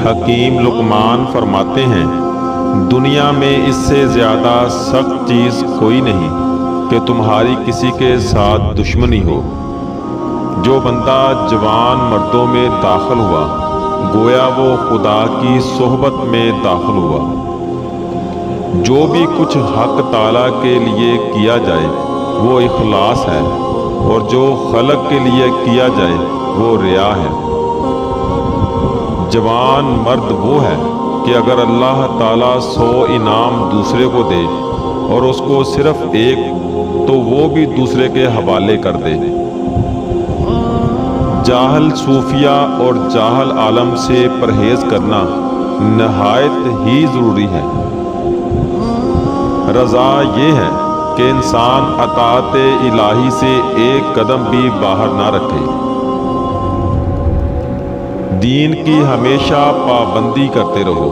حکیم لقمان فرماتے ہیں، دنیا میں اس سے زیادہ سخت چیز کوئی نہیں کہ تمہاری کسی کے ساتھ دشمنی ہو۔ جو بندہ جوان مردوں میں داخل ہوا گویا وہ خدا کی صحبت میں داخل ہوا۔ جو بھی کچھ حق تعالیٰ کے لیے کیا جائے وہ اخلاص ہے، اور جو خلق کے لیے کیا جائے وہ ریا ہے۔ جوان مرد وہ ہے کہ اگر اللہ تعالیٰ 100 انعام دوسرے کو دے اور اس کو صرف ایک تو وہ بھی دوسرے کے حوالے کر دے۔ جاہل صوفیہ اور جاہل عالم سے پرہیز کرنا نہایت ہی ضروری ہے۔ رضا یہ ہے کہ انسان اطاعت الہی سے ایک قدم بھی باہر نہ رکھے۔ دین کی ہمیشہ پابندی کرتے رہو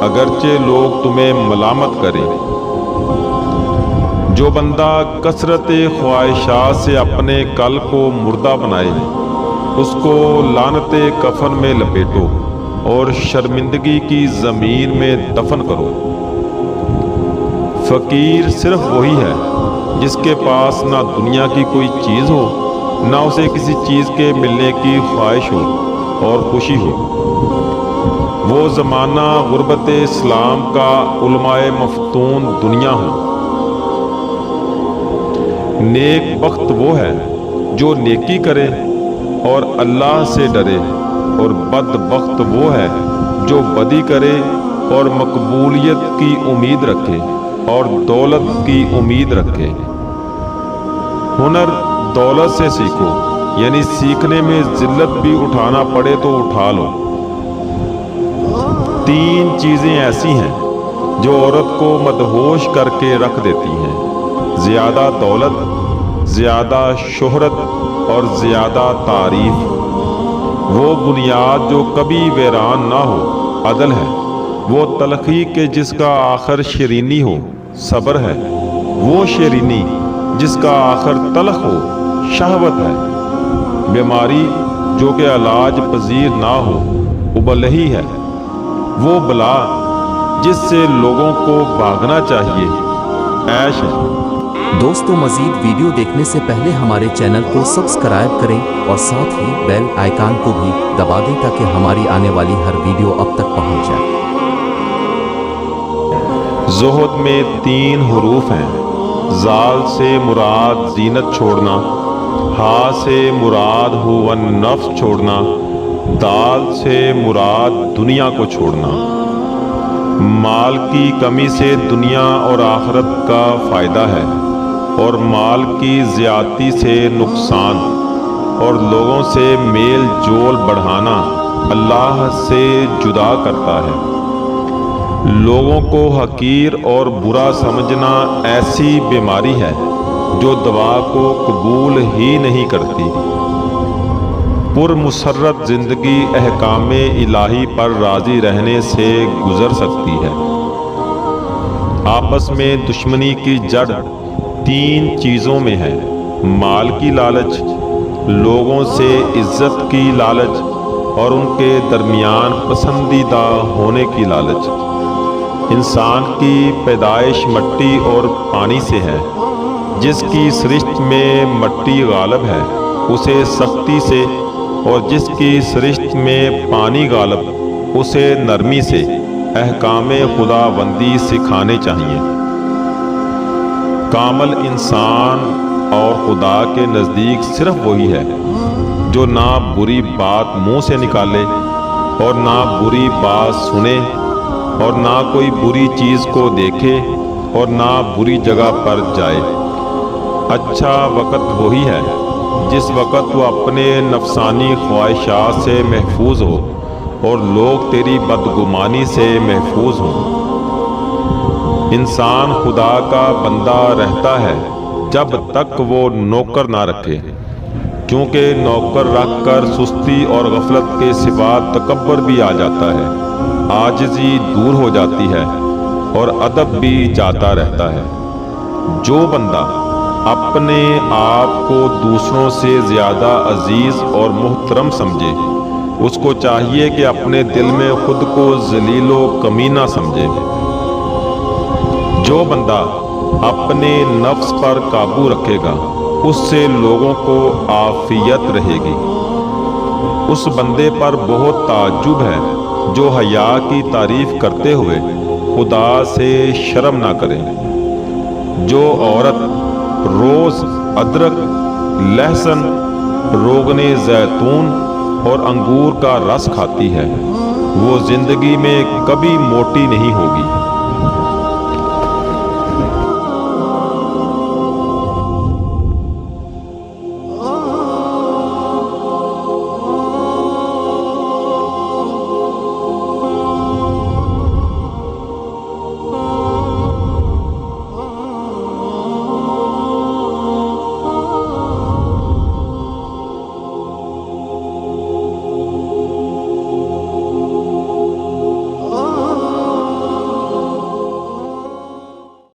اگرچہ لوگ تمہیں ملامت کریں۔ جو بندہ کثرت خواہشات سے اپنے قلب کو مردہ بنائے اس کو لعنت کفن میں لپیٹو اور شرمندگی کی زمین میں دفن کرو۔ فقیر صرف وہی ہے جس کے پاس نہ دنیا کی کوئی چیز ہو نہ اسے کسی چیز کے ملنے کی خواہش ہو اور خوشی ہو۔ وہ زمانہ غربت اسلام کا علماء مفتون دنیا ہو۔ نیک بخت وہ ہے جو نیکی کرے اور اللہ سے ڈرے، اور بدبخت وہ ہے جو بدی کرے اور مقبولیت کی امید رکھے اور دولت کی امید رکھے۔ ہنر دولت سے سیکھو، یعنی سیکھنے میں ذلت بھی اٹھانا پڑے تو اٹھا لو۔ 3 چیزیں ایسی ہیں جو عورت کو مدہوش کر کے رکھ دیتی ہیں: زیادہ دولت، زیادہ شہرت اور زیادہ تعریف۔ وہ بنیاد جو کبھی ویران نہ ہو عدل ہے، وہ تلخی کے جس کا آخر شیرینی ہو صبر ہے، وہ شیرینی جس کا آخر تلخ ہو شہوت ہے۔ بیماری جو کہ علاج پذیر نہ ہو ابلہی ہے، وہ بلا جس سے لوگوں کو بھاگنا چاہیے عیش ہے۔ دوستو مزید ویڈیو دیکھنے سے پہلے ہمارے چینل کو سبسکرائب کریں اور ساتھ ہی بیل آئیکن کو بھی دبا دیں تاکہ ہماری آنے والی ہر ویڈیو اب تک پہنچ جائے۔ زہد میں 3 حروف ہیں۔ زال سے مراد زینت چھوڑنا، ہا سے مراد ہوا نفس چھوڑنا، دال سے مراد دنیا کو چھوڑنا۔ مال کی کمی سے دنیا اور آخرت کا فائدہ ہے، اور مال کی زیادتی سے نقصان، اور لوگوں سے میل جول بڑھانا اللہ سے جدا کرتا ہے۔ لوگوں کو حقیر اور برا سمجھنا ایسی بیماری ہے جو دوا کو قبول ہی نہیں کرتی۔ پرمسرت زندگی احکام الہی پر راضی رہنے سے گزر سکتی ہے۔ آپس میں دشمنی کی جڑ 3 چیزوں میں ہے: مال کی لالچ، لوگوں سے عزت کی لالچ، اور ان کے درمیان پسندیدہ ہونے کی لالچ۔ انسان کی پیدائش مٹی اور پانی سے ہے۔ جس کی سرشت میں مٹی غالب ہے اسے سختی سے، اور جس کی سرشت میں پانی غالب اسے نرمی سے احکام خدا بندی سکھانے چاہیے۔ کامل انسان اور خدا کے نزدیک صرف وہی ہے جو نہ بری بات منہ سے نکالے اور نہ بری بات سنے، اور نہ کوئی بری چیز کو دیکھے اور نہ بری جگہ پر جائے۔ اچھا وقت وہی ہے جس وقت وہ اپنے نفسانی خواہشات سے محفوظ ہو اور لوگ تیری بدگمانی سے محفوظ ہوں۔ انسان خدا کا بندہ رہتا ہے جب تک وہ نوکر نہ رکھے، کیونکہ نوکر رکھ کر سستی اور غفلت کے سوا تکبر بھی آ جاتا ہے، عاجزی دور ہو جاتی ہے اور ادب بھی جاتا رہتا ہے۔ جو بندہ اپنے آپ کو دوسروں سے زیادہ عزیز اور محترم سمجھے اس کو چاہیے کہ اپنے دل میں خود کو ذلیل و کمینہ سمجھے۔ جو بندہ اپنے نفس پر قابو رکھے گا اس سے لوگوں کو عافیت رہے گی۔ اس بندے پر بہت تعجب ہے جو حیا کی تعریف کرتے ہوئے خدا سے شرم نہ کرے۔ جو عورت روز ادرک، لہسن، روغن زیتون اور انگور کا رس کھاتی ہے وہ زندگی میں کبھی موٹی نہیں ہوگی۔